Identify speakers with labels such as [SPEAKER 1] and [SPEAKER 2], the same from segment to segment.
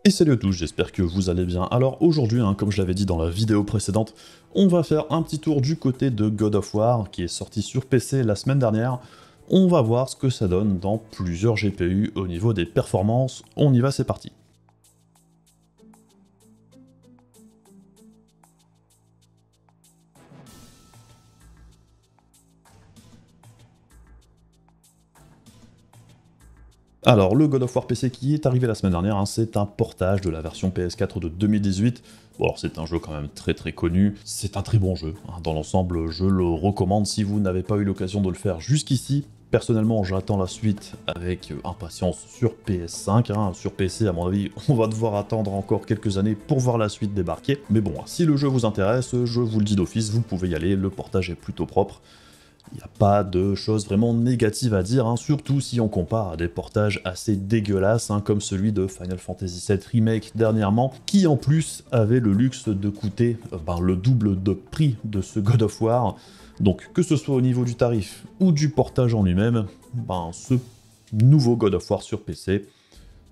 [SPEAKER 1] Et salut à tous, j'espère que vous allez bien. Alors aujourd'hui, comme je l'avais dit dans la vidéo précédente, on va faire un petit tour du côté de God of War, qui est sorti sur PC la semaine dernière. On va voir ce que ça donne dans plusieurs GPU au niveau des performances. On y va, c'est parti. Alors, le God of War PC qui est arrivé la semaine dernière, c'est un portage de la version PS4 de 2018. Bon, alors c'est un jeu quand même très connu, c'est un très bon jeu. Dans l'ensemble, je le recommande si vous n'avez pas eu l'occasion de le faire jusqu'ici. Personnellement, j'attends la suite avec impatience sur PS5. Sur PC, à mon avis, on va devoir attendre encore quelques années pour voir la suite débarquer. Mais bon, si le jeu vous intéresse, je vous le dis d'office, vous pouvez y aller, le portage est plutôt propre. Il n'y a pas de choses vraiment négatives à dire, surtout si on compare à des portages assez dégueulasses, comme celui de Final Fantasy VII Remake dernièrement, qui en plus avait le luxe de coûter le double de prix de ce God of War. Donc que ce soit au niveau du tarif ou du portage en lui-même, ce nouveau God of War sur PC,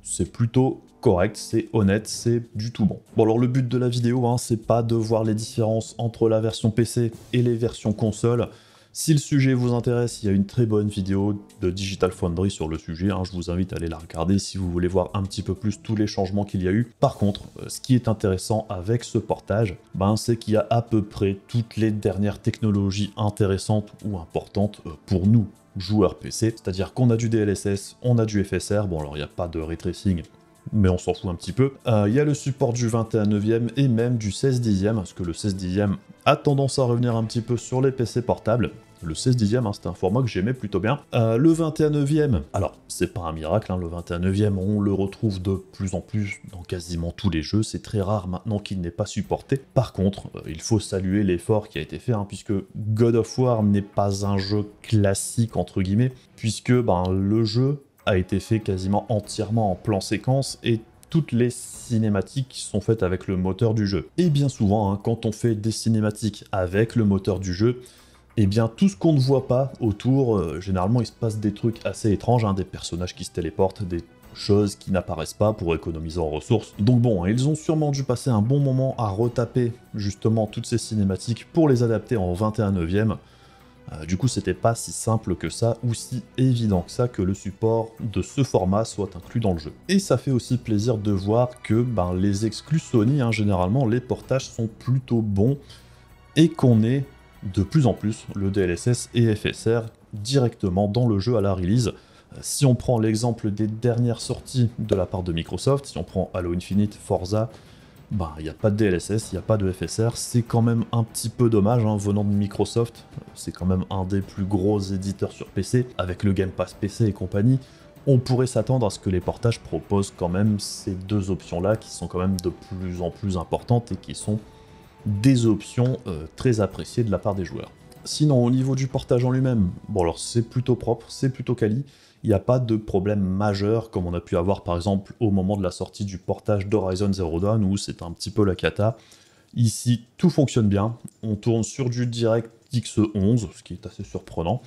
[SPEAKER 1] c'est plutôt correct, c'est honnête, c'est du tout bon. Bon alors le but de la vidéo, c'est pas de voir les différences entre la version PC et les versions console. Si le sujet vous intéresse, il y a une très bonne vidéo de Digital Foundry sur le sujet, je vous invite à aller la regarder si vous voulez voir un petit peu plus tous les changements qu'il y a eu. Par contre, ce qui est intéressant avec ce portage, c'est qu'il y a à peu près toutes les dernières technologies intéressantes ou importantes pour nous, joueurs PC, c'est-à-dire qu'on a du DLSS, on a du FSR, bon alors il n'y a pas de ray tracing, mais on s'en fout un petit peu. Il y a le support du 21/9 et même du 16/10, parce que le 16/10 a tendance à revenir un petit peu sur les PC portables. Le 16/10, c'est un format que j'aimais plutôt bien. Le 21/9, alors c'est pas un miracle, le 21/9 on le retrouve de plus en plus dans quasiment tous les jeux, c'est très rare maintenant qu'il n'est pas supporté. Par contre, il faut saluer l'effort qui a été fait, puisque God of War n'est pas un jeu classique entre guillemets, puisque le jeu a été fait quasiment entièrement en plan séquence et toutes les cinématiques sont faites avec le moteur du jeu. Et bien souvent, quand on fait des cinématiques avec le moteur du jeu, et bien tout ce qu'on ne voit pas autour, généralement il se passe des trucs assez étranges, des personnages qui se téléportent, des choses qui n'apparaissent pas pour économiser en ressources. Donc bon, ils ont sûrement dû passer un bon moment à retaper justement toutes ces cinématiques pour les adapter en 21/9. Du coup, c'était pas si simple que ça, ou si évident que ça, que le support de ce format soit inclus dans le jeu. Et ça fait aussi plaisir de voir que les exclus Sony, généralement, les portages sont plutôt bons, et qu'on ait de plus en plus le DLSS et FSR directement dans le jeu à la release. Si on prend l'exemple des dernières sorties de la part de Microsoft, si on prend Halo Infinite, Forza, il n'y a pas de DLSS, il n'y a pas de FSR, c'est quand même un petit peu dommage venant de Microsoft, c'est quand même un des plus gros éditeurs sur PC, avec le Game Pass PC et compagnie, on pourrait s'attendre à ce que les portages proposent quand même ces deux options-là qui sont quand même de plus en plus importantes et qui sont des options très appréciées de la part des joueurs. Sinon, au niveau du portage en lui-même, bon alors c'est plutôt propre, c'est plutôt quali, il n'y a pas de problème majeur comme on a pu avoir par exemple au moment de la sortie du portage d'Horizon Zero Dawn où c'est un petit peu la cata. Ici, tout fonctionne bien, on tourne sur du DirectX 11, ce qui est assez surprenant.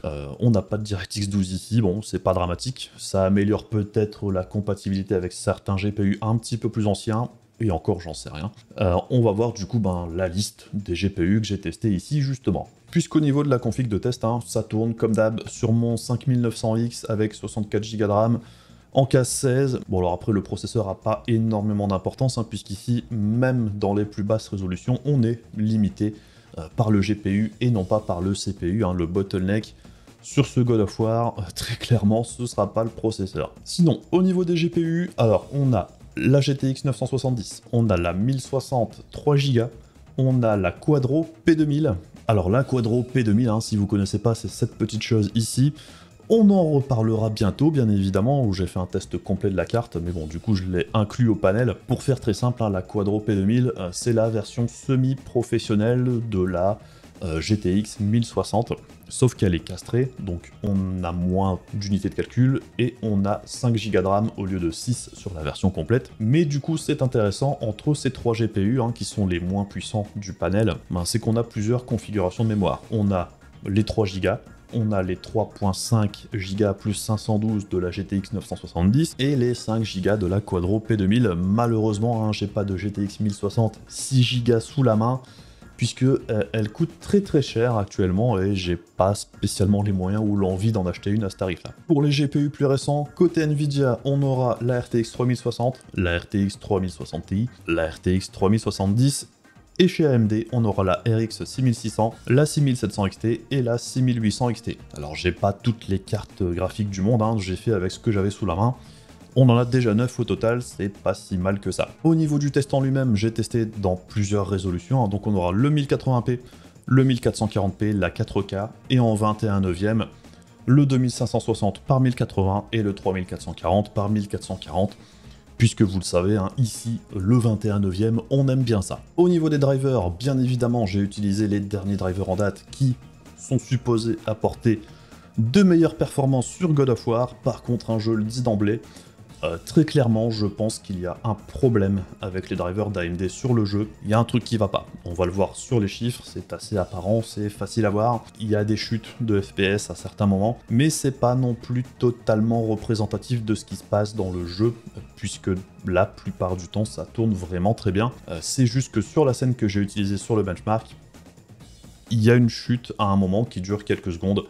[SPEAKER 1] On n'a pas de DirectX 12 ici, bon c'est pas dramatique, ça améliore peut-être la compatibilité avec certains GPU un petit peu plus anciens, et encore j'en sais rien. On va voir du coup la liste des GPU que j'ai testé ici justement. Puisqu'au niveau de la config de test, ça tourne comme d'hab sur mon 5900X avec 64 Go de RAM en casse 16. Bon alors après le processeur n'a pas énormément d'importance, puisqu'ici même dans les plus basses résolutions on est limité par le GPU et non pas par le CPU, le bottleneck. Sur ce God of War, très clairement ce sera pas le processeur. Sinon au niveau des GPU, alors on a la GTX 970, on a la 1060 3 Go, on a la Quadro P2000. Alors la Quadro P2000, si vous connaissez pas, c'est cette petite chose ici. On en reparlera bientôt, bien évidemment, où j'ai fait un test complet de la carte, mais bon, du coup, je l'ai inclus au panel. Pour faire très simple, la Quadro P2000, c'est la version semi-professionnelle de la GTX 1060, sauf qu'elle est castrée, donc on a moins d'unités de calcul, et on a 5 Go de RAM au lieu de 6 sur la version complète. Mais du coup, c'est intéressant, entre ces 3 GPU, qui sont les moins puissants du panel, c'est qu'on a plusieurs configurations de mémoire. On a les 3 Go, on a les 3.5 Go plus 512 de la GTX 970 et les 5 Go de la Quadro P2000. Malheureusement, hein, j'ai pas de GTX 1060 6 Go sous la main, puisque elle coûte très cher actuellement et j'ai pas spécialement les moyens ou l'envie d'en acheter une à ce tarif-là. Pour les GPU plus récents, côté Nvidia, on aura la RTX 3060, la RTX 3060 Ti, la RTX 3070, et chez AMD, on aura la RX 6600, la 6700 XT et la 6800 XT. Alors j'ai pas toutes les cartes graphiques du monde, hein, j'ai fait avec ce que j'avais sous la main. On en a déjà 9 au total, c'est pas si mal que ça. Au niveau du test en lui-même, j'ai testé dans plusieurs résolutions, hein, donc on aura le 1080p, le 1440p, la 4K, et en 21 neuvième, le 2560 par 1080 et le 3440 par 1440, puisque vous le savez, hein, ici, le 21 neuvième, on aime bien ça. Au niveau des drivers, bien évidemment, j'ai utilisé les derniers drivers en date qui sont supposés apporter de meilleures performances sur God of War. Par contre, je le dis d'emblée, très clairement, je pense qu'il y a un problème avec les drivers d'AMD sur le jeu. Il y a un truc qui va pas. On va le voir sur les chiffres, c'est assez apparent, c'est facile à voir. Il y a des chutes de FPS à certains moments, mais c'est pas non plus totalement représentatif de ce qui se passe dans le jeu, puisque la plupart du temps, ça tourne vraiment très bien. C'est juste que sur la scène que j'ai utilisée sur le benchmark, il y a une chute à un moment qui dure quelques secondes.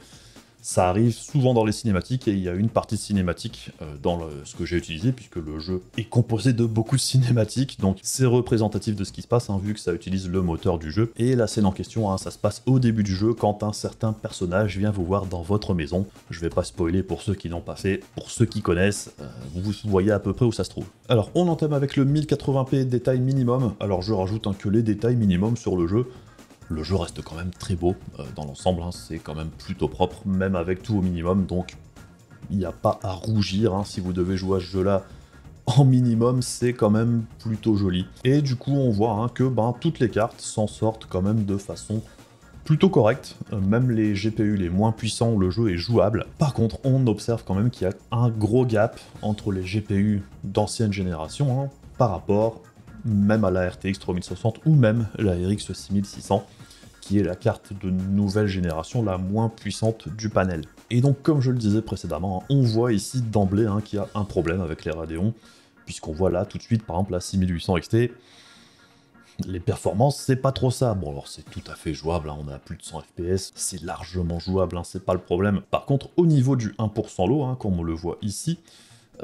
[SPEAKER 1] Ça arrive souvent dans les cinématiques et il y a une partie cinématique dans ce que j'ai utilisé, puisque le jeu est composé de beaucoup de cinématiques, donc c'est représentatif de ce qui se passe, hein, vu que ça utilise le moteur du jeu. Et la scène en question, hein, ça se passe au début du jeu quand un certain personnage vient vous voir dans votre maison. Je vais pas spoiler pour ceux qui n'ont pas fait, pour ceux qui connaissent, vous voyez à peu près où ça se trouve. Alors on entame avec le 1080p détail minimum. Alors je rajoute que les détails minimum sur le jeu. Le jeu reste quand même très beau dans l'ensemble, hein, c'est quand même plutôt propre, même avec tout au minimum, donc il n'y a pas à rougir, hein, si vous devez jouer à ce jeu-là en minimum, c'est quand même plutôt joli. Et du coup, on voit hein, que toutes les cartes s'en sortent quand même de façon plutôt correcte, même les GPU les moins puissants où le jeu est jouable. Par contre, on observe quand même qu'il y a un gros gap entre les GPU d'ancienne génération hein, par rapport même à la RTX 3060 ou même la RX 6600, qui est la carte de nouvelle génération la moins puissante du panel. Et donc, comme je le disais précédemment, on voit ici d'emblée hein, qu'il y a un problème avec les Radeon, puisqu'on voit là tout de suite, par exemple, la 6800 XT, les performances, c'est pas trop ça. Bon, alors c'est tout à fait jouable, hein, on a plus de 100 FPS, c'est largement jouable, hein, c'est pas le problème. Par contre, au niveau du 1% low, hein, comme on le voit ici,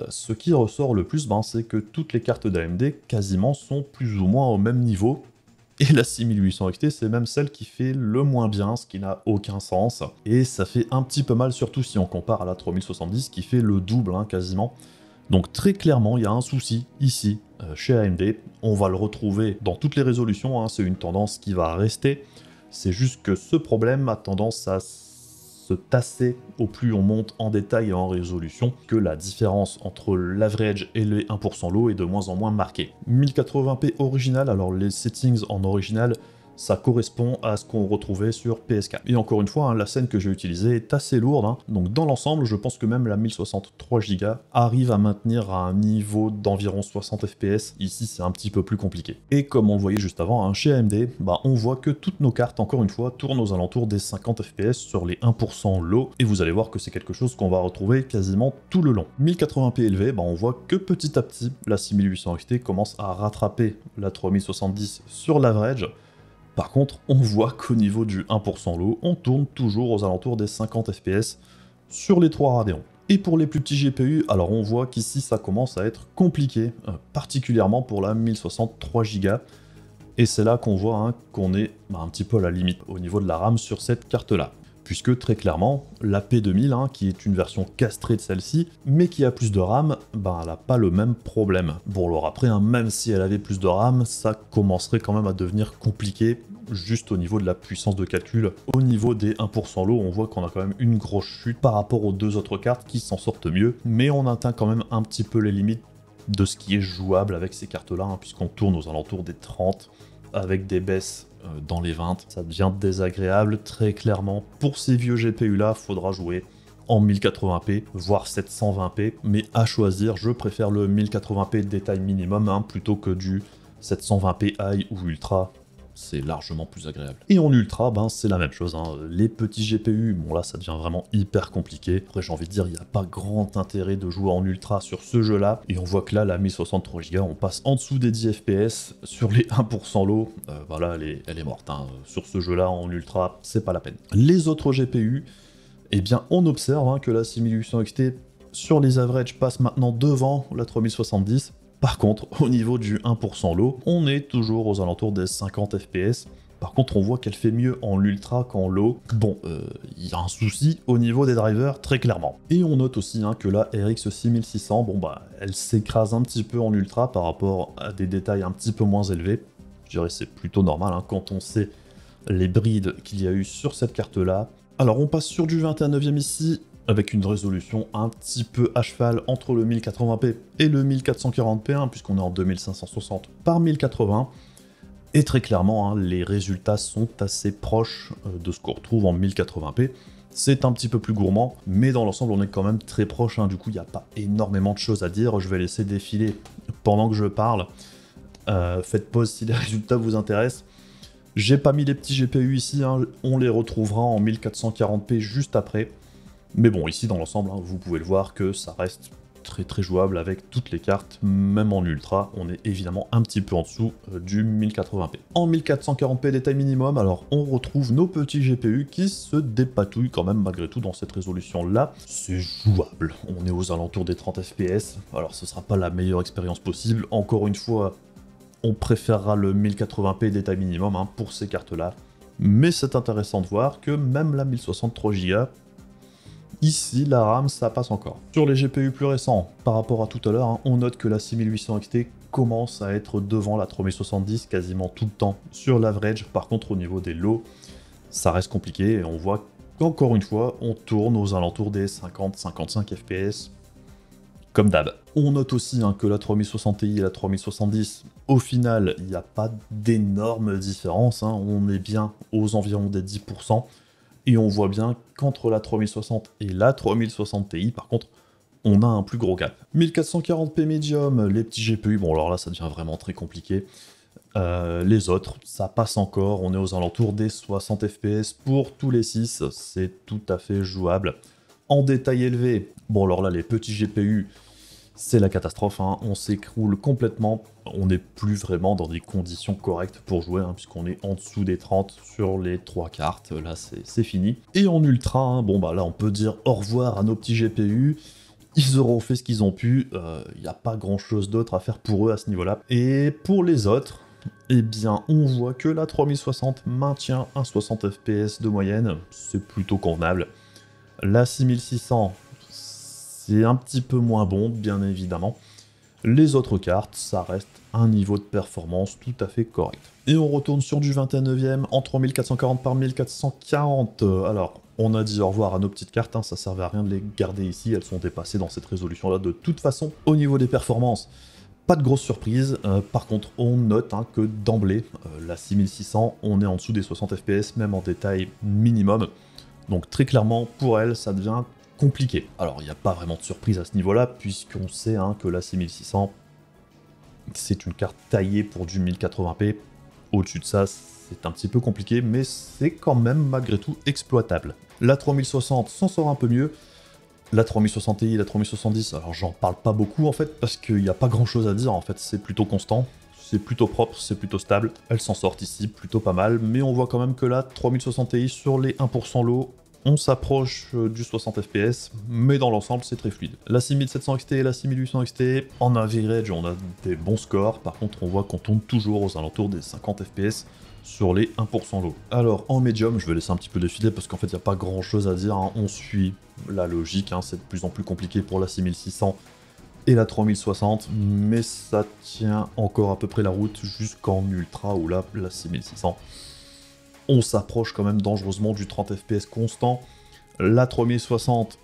[SPEAKER 1] ce qui ressort le plus, c'est que toutes les cartes d'AMD quasiment sont plus ou moins au même niveau. Et la 6800 XT, c'est même celle qui fait le moins bien, ce qui n'a aucun sens. Et ça fait un petit peu mal, surtout si on compare à la 3070 qui fait le double, hein, quasiment. Donc très clairement, il y a un souci ici, chez AMD. On va le retrouver dans toutes les résolutions, hein, c'est une tendance qui va rester. C'est juste que ce problème a tendance à se tasser au plus on monte en détail et en résolution, que la différence entre l'average et les 1% low est de moins en moins marquée. 1080p original, alors les settings en original, ça correspond à ce qu'on retrouvait sur PS4. Et encore une fois, hein, la scène que j'ai utilisée est assez lourde, hein. Donc dans l'ensemble, je pense que même la 1063 Go arrive à maintenir à un niveau d'environ 60 FPS. Ici, c'est un petit peu plus compliqué. Et comme on le voyait juste avant, hein, chez AMD, on voit que toutes nos cartes, encore une fois, tournent aux alentours des 50 FPS sur les 1% low. Et vous allez voir que c'est quelque chose qu'on va retrouver quasiment tout le long. 1080p élevé, on voit que petit à petit, la 6800 XT commence à rattraper la 3070 sur l'average. Par contre, on voit qu'au niveau du 1% low, on tourne toujours aux alentours des 50 FPS sur les 3 Radeon. Et pour les plus petits GPU, alors on voit qu'ici ça commence à être compliqué, particulièrement pour la 1063 Go. Et c'est là qu'on voit qu'on est un petit peu à la limite au niveau de la RAM sur cette carte-là. Puisque très clairement, la P2000, qui est une version castrée de celle-ci, mais qui a plus de RAM, elle n'a pas le même problème. Bon alors après, même si elle avait plus de RAM, ça commencerait quand même à devenir compliqué, juste au niveau de la puissance de calcul. Au niveau des 1% low, on voit qu'on a quand même une grosse chute par rapport aux deux autres cartes qui s'en sortent mieux, mais on atteint quand même un petit peu les limites de ce qui est jouable avec ces cartes-là, puisqu'on tourne aux alentours des 30, avec des baisses dans les 20, ça devient désagréable très clairement. Pour ces vieux GPU là, faudra jouer en 1080p, voire 720p, mais à choisir, je préfère le 1080p détail minimum plutôt que du 720p high ou ultra. c'est largement plus agréable. Et en ultra, ben c'est la même chose, hein. Les petits GPU, bon là ça devient vraiment hyper compliqué. Après j'ai envie de dire, il n'y a pas grand intérêt de jouer en ultra sur ce jeu-là, et on voit que là, la 1063 Go, on passe en dessous des 10 FPS, sur les 1% low, voilà, elle est morte, hein. Sur ce jeu-là, en ultra, c'est pas la peine. Les autres GPU, eh bien on observe hein, que la 6800 XT, sur les averages, passe maintenant devant la 3070. Par contre, au niveau du 1% low, on est toujours aux alentours des 50 FPS. Par contre, on voit qu'elle fait mieux en ultra qu'en low. Bon, il y a un souci au niveau des drivers, très clairement. Et on note aussi hein, que la RX 6600, bon bah, elle s'écrase un petit peu en ultra par rapport à des détails un petit peu moins élevés. Je dirais c'est plutôt normal hein, quand on sait les brides qu'il y a eu sur cette carte-là. Alors, on passe sur du 21/9 ici, avec une résolution un petit peu à cheval entre le 1080p et le 1440p, hein, puisqu'on est en 2560 par 1080. Et très clairement, hein, les résultats sont assez proches de ce qu'on retrouve en 1080p. C'est un petit peu plus gourmand, mais dans l'ensemble, on est quand même très proche. Hein, du coup, il n'y a pas énormément de choses à dire. Je vais laisser défiler pendant que je parle. Faites pause si les résultats vous intéressent. J'ai pas mis les petits GPU ici, hein, on les retrouvera en 1440p juste après. Mais bon, ici dans l'ensemble, hein, vous pouvez le voir que ça reste très jouable avec toutes les cartes, même en ultra, on est évidemment un petit peu en dessous du 1080p. En 1440p détail minimum, alors on retrouve nos petits GPU qui se dépatouillent quand même malgré tout dans cette résolution là. C'est jouable, on est aux alentours des 30 FPS, alors ce sera pas la meilleure expérience possible, encore une fois, on préférera le 1080p détail minimum hein, pour ces cartes là. Mais c'est intéressant de voir que même la 1063 Go, ici, la RAM, ça passe encore. Sur les GPU plus récents, par rapport à tout à l'heure, hein, on note que la 6800 XT commence à être devant la 3070 quasiment tout le temps sur l'average. Par contre, au niveau des lows, ça reste compliqué et on voit qu'encore une fois, on tourne aux alentours des 50-55 FPS, comme d'hab. On note aussi hein, que la 3060 Ti et la 3070, au final, il n'y a pas d'énorme différence. Hein, on est bien aux environs des 10%. Et on voit bien qu'entre la 3060 et la 3060 Ti, par contre, on a un plus gros gap. 1440p medium, les petits GPU, bon alors là ça devient vraiment très compliqué. Les autres, ça passe encore, on est aux alentours des 60 FPS pour tous les 6, c'est tout à fait jouable. En détail élevé, bon alors là les petits GPU, c'est la catastrophe, hein. On s'écroule complètement, on n'est plus vraiment dans des conditions correctes pour jouer, hein, puisqu'on est en dessous des 30 sur les 3 cartes, là c'est fini. Et en ultra, hein, bon bah là on peut dire au revoir à nos petits GPU, ils auront fait ce qu'ils ont pu, il n'y a pas grand chose d'autre à faire pour eux à ce niveau-là. Et pour les autres, eh bien on voit que la 3060 maintient un 60 FPS de moyenne, c'est plutôt convenable. La 6600, c'est un petit peu moins bon, bien évidemment. Les autres cartes, ça reste un niveau de performance tout à fait correct. Et on retourne sur du 21/9 en 3440 par 1440. Alors, on a dit au revoir à nos petites cartes, hein, ça servait à rien de les garder ici, elles sont dépassées dans cette résolution-là de toute façon. Au niveau des performances, pas de grosse surprise. Par contre, on note hein, que d'emblée, la 6600, on est en dessous des 60 FPS, même en détail minimum. Donc très clairement, pour elle, ça devient compliqué. Alors, il n'y a pas vraiment de surprise à ce niveau-là, puisqu'on sait hein, que la 6600, c'est une carte taillée pour du 1080p. Au-dessus de ça, c'est un petit peu compliqué, mais c'est quand même malgré tout exploitable. La 3060 s'en sort un peu mieux. La 3060 Ti, la 3070, alors j'en parle pas beaucoup en fait, parce qu'il n'y a pas grand-chose à dire, en fait, c'est plutôt constant. C'est plutôt propre, c'est plutôt stable. Elles s'en sortent ici plutôt pas mal, mais on voit quand même que la 3060 Ti sur les 1% low, on s'approche du 60 FPS, mais dans l'ensemble, c'est très fluide. La 6700 XT et la 6800 XT, en average, on a des bons scores. Par contre, on voit qu'on tourne toujours aux alentours des 50 FPS sur les 1% low. Alors, en médium, je vais laisser un petit peu défiler parce qu'en fait, il n'y a pas grand-chose à dire. Hein. On suit la logique, hein. C'est de plus en plus compliqué pour la 6600 et la 3060, mais ça tient encore à peu près la route jusqu'en ultra, où là, la 6600... on s'approche quand même dangereusement du 30 FPS constant. La 3060,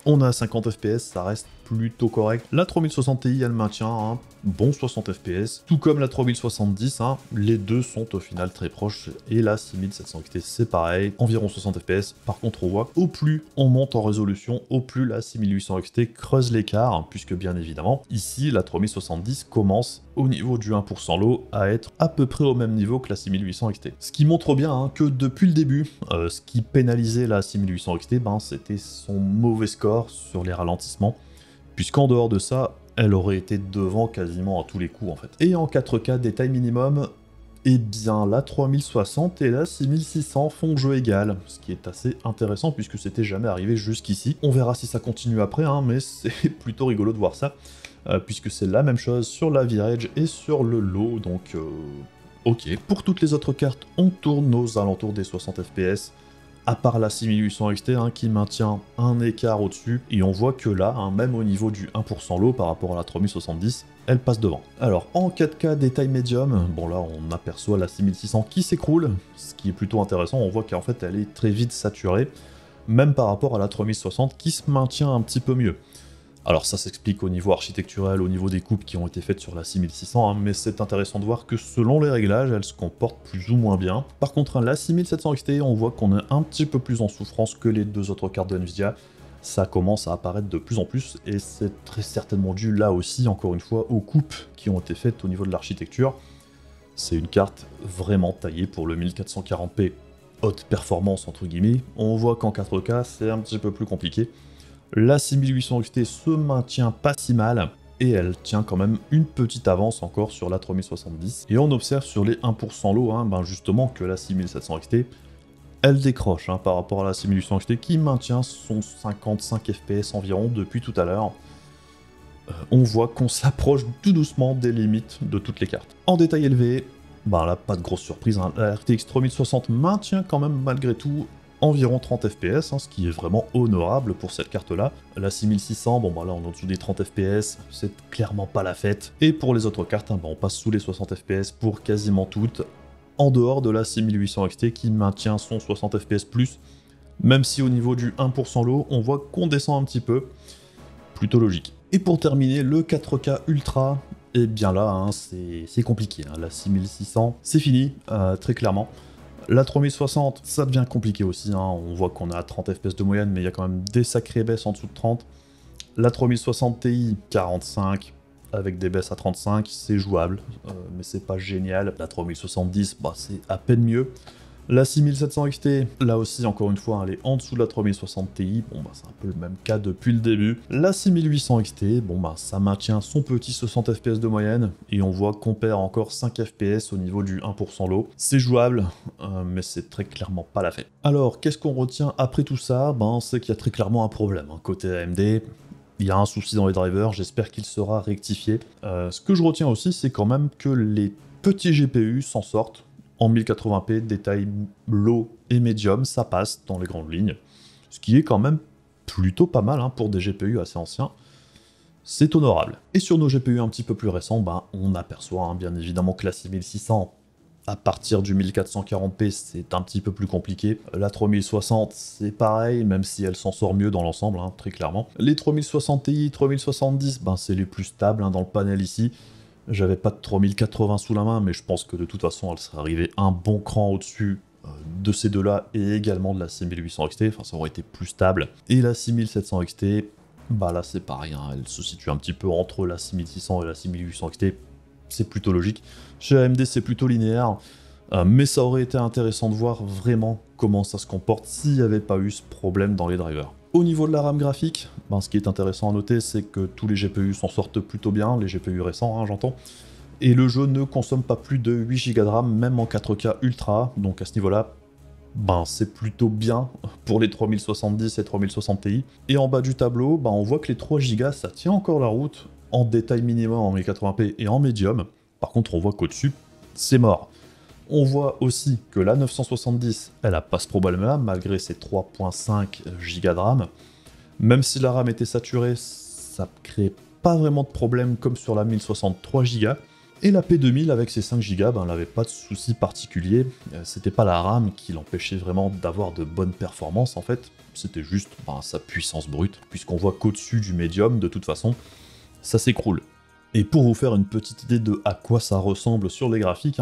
[SPEAKER 1] on a 50 FPS, ça reste plutôt correct. La 3060 Ti, elle maintient un bon 60 fps, tout comme la 3070, hein, les deux sont au final très proches, et la 6700 XT c'est pareil, environ 60 fps. Par contre on voit, au plus on monte en résolution, au plus la 6800 XT creuse l'écart, hein, puisque bien évidemment, ici la 3070 commence au niveau du 1% low à être à peu près au même niveau que la 6800 XT. Ce qui montre bien hein, que depuis le début, ce qui pénalisait la 6800 XT, ben, c'était son mauvais score sur les ralentissements, puisqu'en dehors de ça, elle aurait été devant quasiment à tous les coups en fait. Et en 4K détail minimum, eh bien la 3060 et la 6600 font jeu égal, ce qui est assez intéressant puisque c'était jamais arrivé jusqu'ici. On verra si ça continue après, hein, mais c'est plutôt rigolo de voir ça, puisque c'est la même chose sur la V-Rage et sur le low, donc ok. Pour toutes les autres cartes, on tourne aux alentours des 60 fps, à part la 6800 XT hein, qui maintient un écart au-dessus, et on voit que là, hein, même au niveau du 1% low par rapport à la 3070, elle passe devant. Alors en 4K détail médium, bon là on aperçoit la 6600 qui s'écroule, ce qui est plutôt intéressant, on voit qu'en fait elle est très vite saturée, même par rapport à la 3060 qui se maintient un petit peu mieux. Alors ça s'explique au niveau architectural, au niveau des coupes qui ont été faites sur la 6600, hein, mais c'est intéressant de voir que selon les réglages, elle se comporte plus ou moins bien. Par contre, la 6700 XT, on voit qu'on est un petit peu plus en souffrance que les deux autres cartes de Nvidia. Ça commence à apparaître de plus en plus, et c'est très certainement dû là aussi, encore une fois, aux coupes qui ont été faites au niveau de l'architecture. C'est une carte vraiment taillée pour le 1440p haute performance, entre guillemets. On voit qu'en 4K, c'est un petit peu plus compliqué. La 6800 XT se maintient pas si mal, et elle tient quand même une petite avance encore sur la 3070. Et on observe sur les 1% low, hein, ben justement que la 6700 XT, elle décroche hein, par rapport à la 6800 XT qui maintient son 55 fps environ depuis tout à l'heure. On voit qu'on s'approche tout doucement des limites de toutes les cartes. En détail élevé, ben là pas de grosse surprise, hein, la RTX 3060 maintient quand même malgré tout environ 30 fps, hein, ce qui est vraiment honorable pour cette carte-là. La 6600, bon bah là on est en dessous des 30 fps, c'est clairement pas la fête. Et pour les autres cartes, hein, bah, on passe sous les 60 fps pour quasiment toutes, en dehors de la 6800 XT qui maintient son 60 fps+, même si au niveau du 1% low, on voit qu'on descend un petit peu, plutôt logique. Et pour terminer, le 4K Ultra, et bien là, hein, c'est compliqué, hein. La 6600, c'est fini, très clairement. La 3060, ça devient compliqué aussi, hein. On voit qu'on a 30 fps de moyenne, mais il y a quand même des sacrées baisses en dessous de 30. La 3060 Ti, 45, avec des baisses à 35, c'est jouable, mais c'est pas génial. La 3070, bah, c'est à peine mieux. La 6700 XT, là aussi, encore une fois, elle est en dessous de la 3060 Ti, bon bah c'est un peu le même cas depuis le début. La 6800 XT, bon bah ça maintient son petit 60 fps de moyenne, et on voit qu'on perd encore 5 fps au niveau du 1% low. C'est jouable, mais c'est très clairement pas la fête. Alors, qu'est-ce qu'on retient après tout ça? Ben, c'est qu'il y a très clairement un problème, hein. Côté AMD, il y a un souci dans les drivers, j'espère qu'il sera rectifié. Ce que je retiens aussi, c'est quand même que les petits GPU s'en sortent. En 1080p, détail low et médium, ça passe dans les grandes lignes. Ce qui est quand même plutôt pas mal hein, pour des GPU assez anciens. C'est honorable. Et sur nos GPU un petit peu plus récents, ben, on aperçoit hein, bien évidemment que la 6600, à partir du 1440p, c'est un petit peu plus compliqué. La 3060, c'est pareil, même si elle s'en sort mieux dans l'ensemble, hein, très clairement. Les 3060 Ti, 3070, ben, c'est les plus stables hein, dans le panel ici. J'avais pas de 3080 sous la main, mais je pense que de toute façon, elle serait arrivée un bon cran au-dessus de ces deux-là, et également de la 6800 XT, enfin ça aurait été plus stable. Et la 6700 XT, bah là c'est pareil, hein, elle se situe un petit peu entre la 6600 et la 6800 XT, c'est plutôt logique. Chez AMD c'est plutôt linéaire, mais ça aurait été intéressant de voir vraiment comment ça se comporte s'il n'y avait pas eu ce problème dans les drivers. Au niveau de la RAM graphique, ben, ce qui est intéressant à noter, c'est que tous les GPU s'en sortent plutôt bien, les GPU récents, hein, j'entends, et le jeu ne consomme pas plus de 8 Go de RAM, même en 4K Ultra, donc à ce niveau-là, ben, c'est plutôt bien pour les 3070 et 3060 Ti. Et en bas du tableau, ben, on voit que les 3 Go, ça tient encore la route, en détail minimum en 1080p et en médium. Par contre, on voit qu'au-dessus, c'est mort. On voit aussi que la 970, elle n'a pas ce problème-là, malgré ses 3.5 Go de RAM. Même si la RAM était saturée, ça ne crée pas vraiment de problème comme sur la 1063 Go. Et la P2000 avec ses 5 Go, ben, elle n'avait pas de souci particulier. C'était pas la RAM qui l'empêchait vraiment d'avoir de bonnes performances en fait. c'était juste sa puissance brute, puisqu'on voit qu'au-dessus du médium, de toute façon, ça s'écroule. Et pour vous faire une petite idée de à quoi ça ressemble sur les graphiques,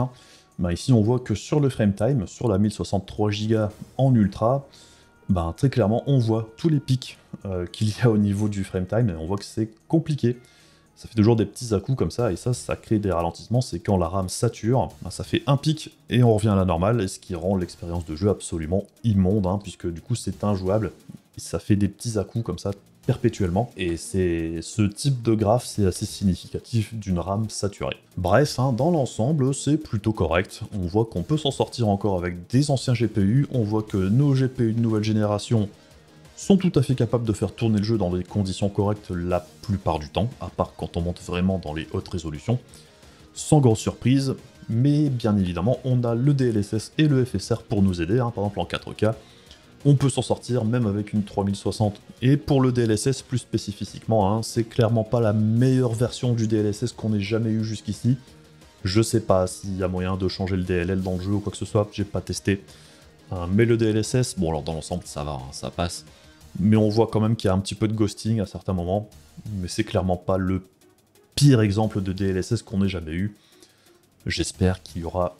[SPEAKER 1] ici on voit que sur le frame time, sur la 1063 Go en ultra, très clairement on voit tous les pics qu'il y a au niveau du frame time, et on voit que c'est compliqué. Ça fait toujours des petits à-coups comme ça, et ça crée des ralentissements. C'est quand la RAM sature, ça fait un pic et on revient à la normale, et ce qui rend l'expérience de jeu absolument immonde, puisque du coup c'est injouable, et ça fait des petits à-coups comme ça perpétuellement, et ce type de graphe, c'est assez significatif d'une RAM saturée. Bref, dans l'ensemble, c'est plutôt correct. On voit qu'on peut s'en sortir encore avec des anciens GPU, on voit que nos GPU de nouvelle génération sont tout à fait capables de faire tourner le jeu dans des conditions correctes la plupart du temps, à part quand on monte vraiment dans les hautes résolutions, sans grosse surprise, mais bien évidemment, on a le DLSS et le FSR pour nous aider, par exemple en 4K, on peut s'en sortir même avec une 3060. Et pour le DLSS plus spécifiquement, c'est clairement pas la meilleure version du DLSS qu'on ait jamais eu jusqu'ici. Je sais pas s'il y a moyen de changer le DLL dans le jeu ou quoi que ce soit, j'ai pas testé. Mais le DLSS, bon alors dans l'ensemble ça va, ça passe. Mais on voit quand même qu'il y a un petit peu de ghosting à certains moments, mais c'est clairement pas le pire exemple de DLSS qu'on ait jamais eu. J'espère qu'il y aura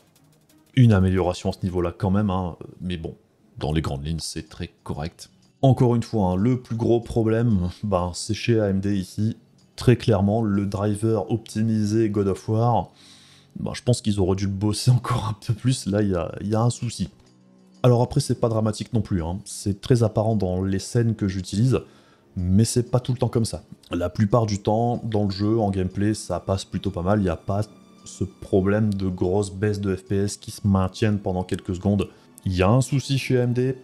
[SPEAKER 1] une amélioration à ce niveau-là quand même, mais bon, dans les grandes lignes, c'est très correct. Encore une fois, le plus gros problème, c'est chez AMD ici. Très clairement, le driver optimisé God of War, je pense qu'ils auraient dû le bosser encore un peu plus, là il y a un souci. Alors après, c'est pas dramatique non plus, c'est très apparent dans les scènes que j'utilise, mais c'est pas tout le temps comme ça. La plupart du temps, dans le jeu, en gameplay, ça passe plutôt pas mal, il n'y a pas ce problème de grosse baisse de FPS qui se maintiennent pendant quelques secondes. Il y a un souci chez AMD,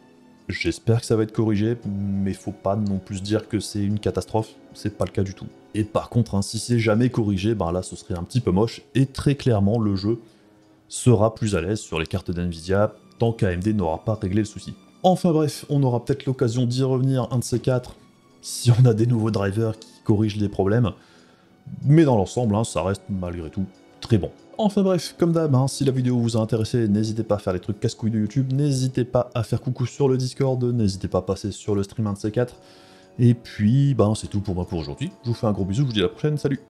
[SPEAKER 1] j'espère que ça va être corrigé, mais faut pas non plus dire que c'est une catastrophe, c'est pas le cas du tout. Et par contre, si c'est jamais corrigé, là ce serait un petit peu moche, et très clairement le jeu sera plus à l'aise sur les cartes d'NVIDIA, tant qu'AMD n'aura pas réglé le souci. Enfin bref, on aura peut-être l'occasion d'y revenir un de ces quatre, si on a des nouveaux drivers qui corrigent les problèmes, mais dans l'ensemble, ça reste malgré tout très bon. Enfin bref, comme d'hab, si la vidéo vous a intéressé, n'hésitez pas à faire les trucs casse-couilles de YouTube, n'hésitez pas à faire coucou sur le Discord, n'hésitez pas à passer sur le stream un de ces quatre, et puis c'est tout pour moi pour aujourd'hui, je vous fais un gros bisou, je vous dis à la prochaine, salut.